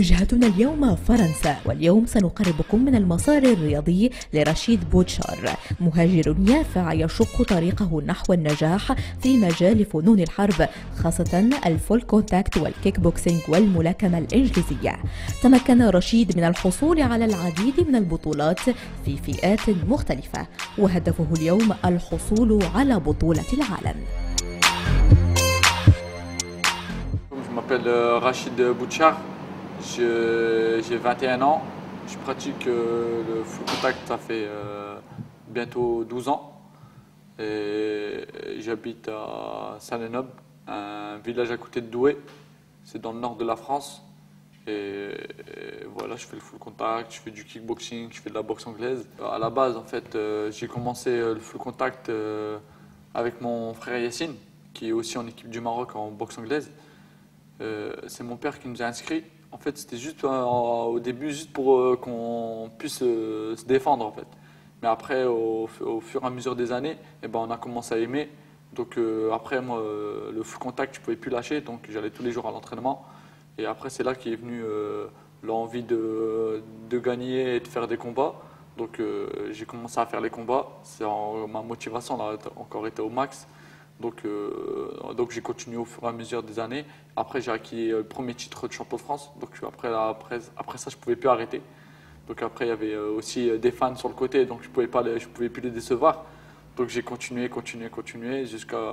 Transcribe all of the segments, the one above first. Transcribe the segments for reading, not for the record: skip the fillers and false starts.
وجهتنا اليوم فرنسا، واليوم سنقربكم من المسار الرياضي لرشيد بوتشار، مهاجر يافع يشق طريقه نحو النجاح في مجال فنون الحرب، خاصة الفول كونتاكت والكيك بوكسينج والملاكمة الإنجليزية. تمكن رشيد من الحصول على العديد من البطولات في فئات مختلفة، وهدفه اليوم الحصول على بطولة العالم. Je m'appelle Rachid Bouchard, j'ai 21 ans, je pratique le full contact, ça fait bientôt 12 ans et j'habite à Saint-Lénoble, un village à côté de Douai, c'est dans le nord de la France et voilà, je fais le full contact, je fais du kickboxing, je fais de la boxe anglaise. À la base en fait j'ai commencé le full contact avec mon frère Yassine qui est aussi en équipe du Maroc en boxe anglaise. C'est mon père qui nous a inscrits. En fait, c'était juste au début, juste pour qu'on puisse se défendre en fait. Mais après, au fur et à mesure des années, eh ben, on a commencé à aimer. Donc après, moi, le full contact, je ne pouvais plus lâcher, donc j'allais tous les jours à l'entraînement. Et après, c'est là qu'est venue l'envie de gagner et de faire des combats. Donc j'ai commencé à faire les combats. Ma motivation a encore été au max. Donc j'ai continué au fur et à mesure des années. Après j'ai acquis le premier titre de champion de France. Donc après ça je ne pouvais plus arrêter. Donc après il y avait aussi des fans sur le côté, donc je ne pouvais plus les décevoir. Donc j'ai continué jusqu'à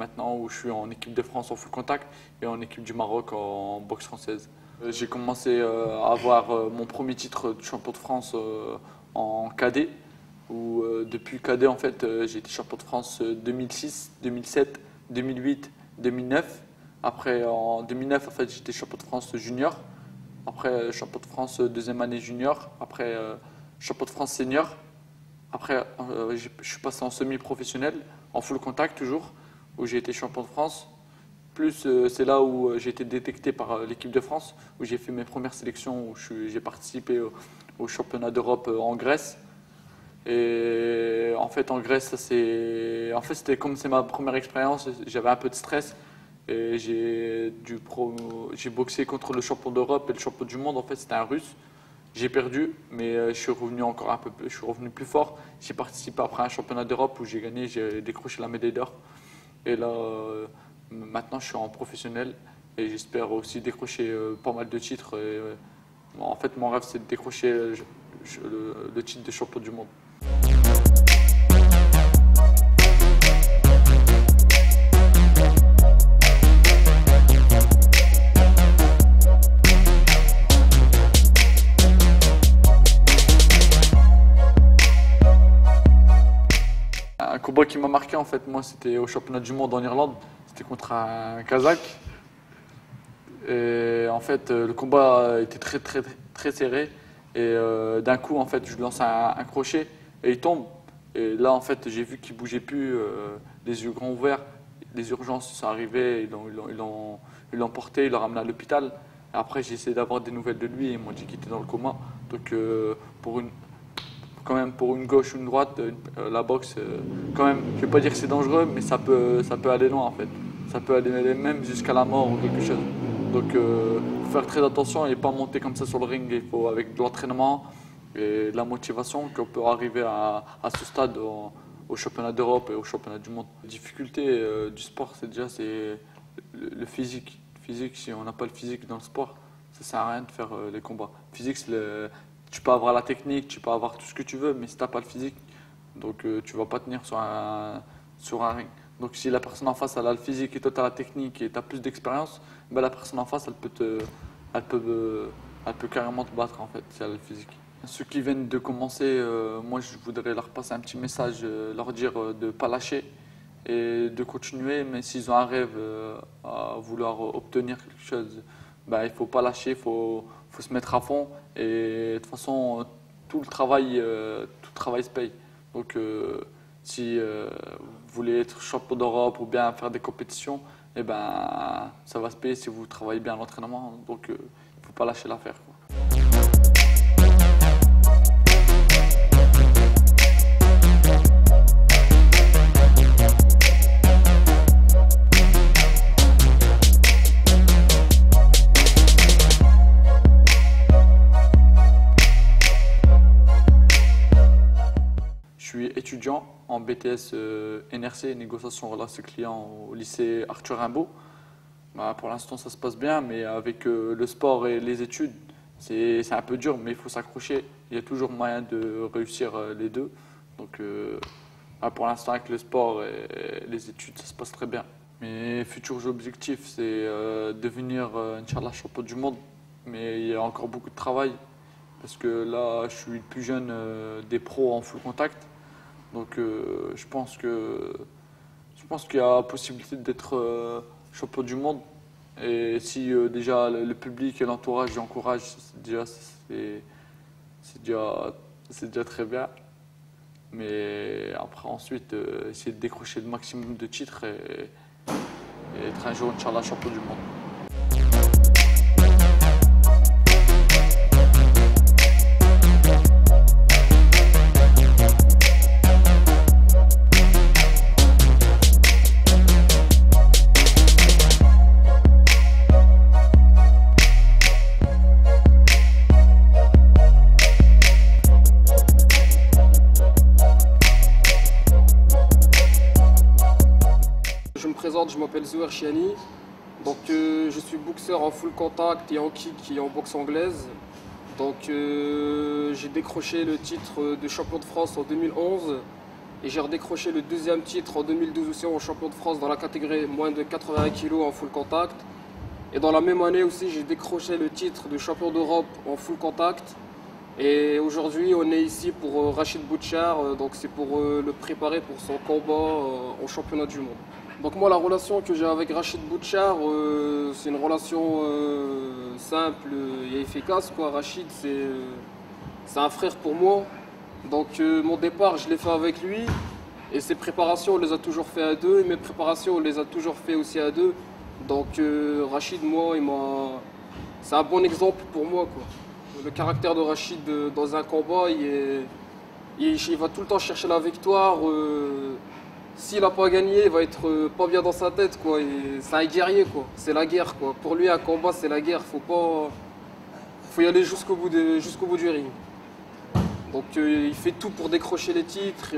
maintenant où je suis en équipe de France en full contact et en équipe du Maroc en boxe française. J'ai commencé à avoir mon premier titre de champion de France en cadet. Où depuis cadet en fait j'ai été champion de France 2006, 2007, 2008, 2009. Après en 2009 en fait j'étais champion de France junior. Après champion de France deuxième année junior. Après champion de France senior. Après je suis passé en semi-professionnel, en full contact toujours, où j'ai été champion de France. Plus c'est là où j'ai été détecté par l'équipe de France, où j'ai fait mes premières sélections, où j'ai participé au championnat d'Europe en Grèce. Et en fait en Grèce c'était comme c'est ma première expérience, j'avais un peu de stress et j'ai boxé contre le champion d'Europe et le champion du monde. En fait c'était un Russe, j'ai perdu mais je suis revenu plus fort. J'ai participé après à un championnat d'Europe où j'ai gagné, j'ai décroché la médaille d'or et là maintenant je suis en professionnel et j'espère aussi décrocher pas mal de titres et, en fait mon rêve c'est de décrocher le titre de champion du monde. Un combat qui m'a marqué en fait, moi c'était au championnat du monde en Irlande, c'était contre un Kazakh. Et en fait le combat était très serré et d'un coup en fait je lui lance un crochet et il tombe. Et là en fait j'ai vu qu'il bougeait plus, les yeux grands ouverts, les urgences sont arrivées, ils l'ont porté, ils l'ont ramené à l'hôpital. Après j'ai essayé d'avoir des nouvelles de lui et ils m'ont dit qu'il était dans le coma. Donc quand même pour une gauche ou une droite, la boxe, quand même, je ne vais pas dire que c'est dangereux, mais ça peut aller loin en fait. Ça peut aller même jusqu'à la mort ou quelque chose. Donc il faut faire très attention et pas monter comme ça sur le ring. Il faut avec de l'entraînement et de la motivation qu'on peut arriver à ce stade au championnat d'Europe et au championnat du monde. La difficulté du sport, c'est déjà le physique. Si on n'a pas le physique dans le sport, ça ne sert à rien de faire les combats. Physique, tu peux avoir la technique, tu peux avoir tout ce que tu veux, mais si tu n'as pas le physique, donc tu ne vas pas tenir sur un ring. Donc si la personne en face elle a le physique et toi tu as la technique et tu as plus d'expérience, ben, la personne en face elle peut carrément te battre en fait si elle a le physique. Ceux qui viennent de commencer, moi je voudrais leur passer un petit message, leur dire de ne pas lâcher et de continuer, mais s'ils ont un rêve à vouloir obtenir quelque chose, ben, il ne faut pas lâcher, il faut se mettre à fond et de toute façon tout le travail se paye. Donc si vous voulez être champion d'Europe ou bien faire des compétitions, eh ben, ça va se payer si vous travaillez bien à l'entraînement. Donc il ne faut pas lâcher l'affaire. en BTS NRC, négociation relations clients au lycée Arthur Rimbaud. Bah, pour l'instant, ça se passe bien, mais avec le sport et les études, c'est un peu dur, mais il faut s'accrocher. Il y a toujours moyen de réussir les deux. Donc, bah, pour l'instant, avec le sport et les études, ça se passe très bien. Mes futurs objectifs, c'est devenir, Inch'Allah, champion du monde. Mais il y a encore beaucoup de travail, parce que là, je suis le plus jeune des pros en full contact. Donc, je pense qu'il y a possibilité d'être champion du monde. Et si déjà le public et l'entourage y encouragent, c'est déjà très bien. Mais après, ensuite, essayer de décrocher le maximum de titres et être un jour, Inch'Allah, champion du monde. Je me présente, je m'appelle Zouher Chiani. Donc je suis boxeur en full contact et en kick et en boxe anglaise. Donc j'ai décroché le titre de champion de France en 2011 et j'ai redécroché le deuxième titre en 2012 aussi en champion de France dans la catégorie moins de 81 kg en full contact. Et dans la même année aussi j'ai décroché le titre de champion d'Europe en full contact. Et aujourd'hui on est ici pour Rachid Bouchar, donc c'est pour le préparer pour son combat au championnat du monde. Donc moi la relation que j'ai avec Rachid Bouchar, c'est une relation simple et efficace, quoi. Rachid c'est un frère pour moi. Donc mon départ je l'ai fait avec lui et ses préparations on les a toujours fait à deux et mes préparations on les a toujours fait aussi à deux. Donc Rachid moi c'est un bon exemple pour moi, quoi. Le caractère de Rachid dans un combat il va tout le temps chercher la victoire. S'il n'a pas gagné, il va être pas bien dans sa tête, quoi. C'est un guerrier, quoi. C'est la guerre, quoi. Pour lui, un combat, c'est la guerre. Faut y aller jusqu'au bout du ring. Donc il fait tout pour décrocher les titres.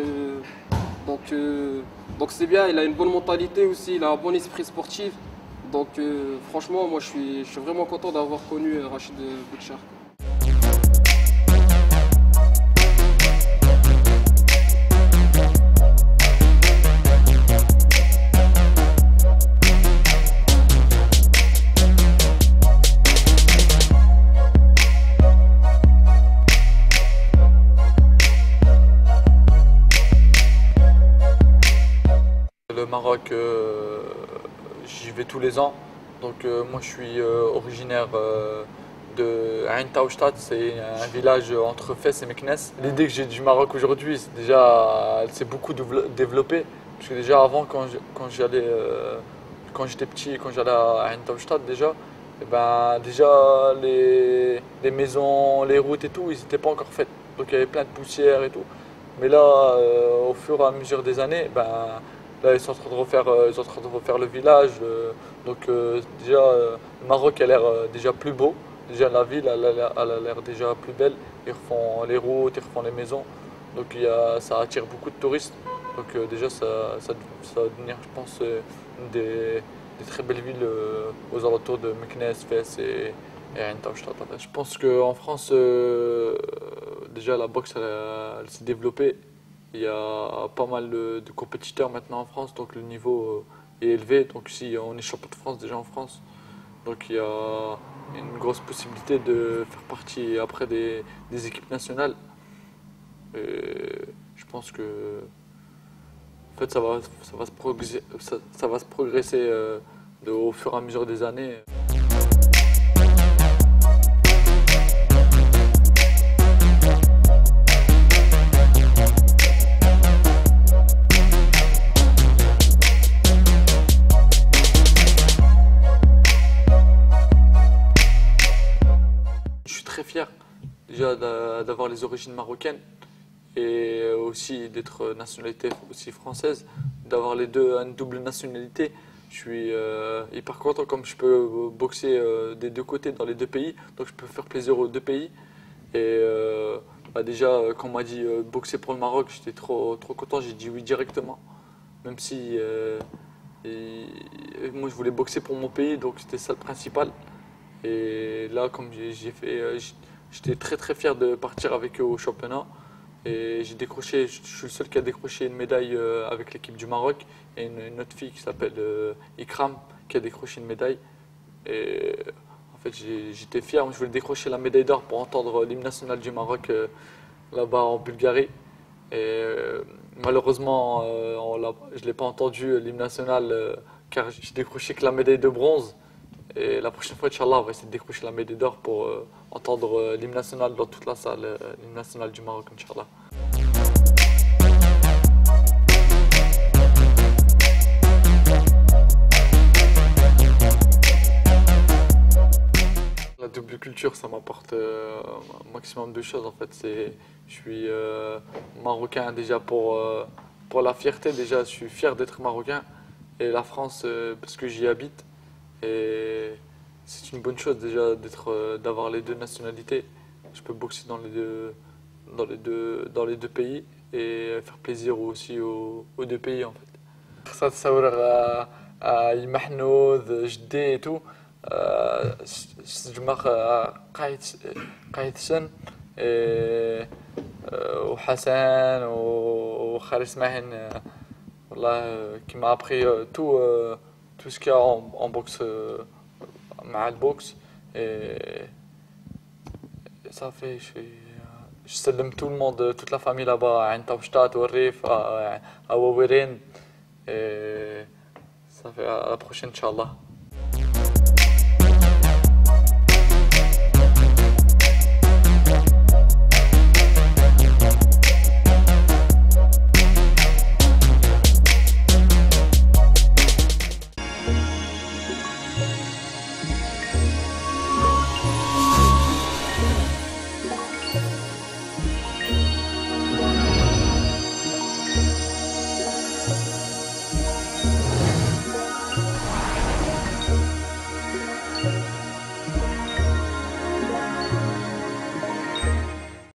Donc c'est bien. Il a une bonne mentalité aussi. Il a un bon esprit sportif. Donc franchement, moi, je suis vraiment content d'avoir connu Rachid Bouchar. Le Maroc, j'y vais tous les ans. Donc moi je suis originaire de Ain Taoustat, c'est un village entre Fès et Meknès. L'idée que j'ai du Maroc aujourd'hui, c'est déjà, elle s'est beaucoup développée. Parce que déjà avant, quand j'étais petit, quand j'allais à Ain Taoustat déjà, et ben, déjà les maisons, les routes et tout, ils n'étaient pas encore faites. Donc il y avait plein de poussière et tout. Mais là, au fur et à mesure des années, ben, là, ils sont en train de refaire le village. Donc déjà, le Maroc a l'air déjà plus beau. Déjà la ville elle a l'air déjà plus belle. Ils refont les routes, ils refont les maisons. Donc ça attire beaucoup de touristes. Donc déjà ça va devenir, je pense, une des très belles villes aux alentours de Meknès, Fès et Ain Taoustat. Je pense qu'en France, déjà la boxe elle s'est développée. Il y a pas mal de compétiteurs maintenant en France, donc le niveau est élevé. Donc si on est champion de France déjà en France, donc il y a une grosse possibilité de faire partie après des équipes nationales. Et je pense que en fait, ça va se progresser au fur et à mesure des années. Je suis très fier déjà d'avoir les origines marocaines et aussi d'être nationalité aussi française, d'avoir les deux, une double nationalité. Je suis hyper content comme je peux boxer des deux côtés dans les deux pays, donc je peux faire plaisir aux deux pays. Et Bah déjà, quand on m'a dit boxer pour le Maroc, j'étais trop content, j'ai dit oui directement. Même si moi je voulais boxer pour mon pays, donc c'était ça le principal. Et là, comme j'ai fait, j'étais très fier de partir avec eux au championnat. Et j'ai décroché, je suis le seul qui a décroché une médaille avec l'équipe du Maroc. Et une autre fille qui s'appelle Ikram qui a décroché une médaille. Et en fait, j'étais fier, je voulais décrocher la médaille d'or pour entendre l'hymne national du Maroc là-bas en Bulgarie. Et malheureusement, je ne l'ai pas entendu, l'hymne national, car j'ai décroché que la médaille de bronze. Et la prochaine fois, Inch'Allah, on va essayer de décrocher la médaille d'or pour entendre l'hymne national dans toute la salle, l'hymne national du Maroc, Inch'Allah. La double culture, ça m'apporte un maximum de choses en fait. Je suis marocain déjà pour la fierté, déjà je suis fier d'être marocain. Et la France parce que j'y habite. Et c'est une bonne chose déjà d'avoir les deux nationalités. Je peux boxer dans les deux pays et faire plaisir aussi aux deux pays en fait. خاصها تصور محنوذ جدي تو جمع قايد سن وحسن وخالد اسماعيل والله qui m'a appris tout ce qu'il y a en boxe مع البوكس et ça fait je salue tout le monde toute la famille là-bas عند طوشتات والريف à Wawirin et ça fait à la prochaine Inch'Allah.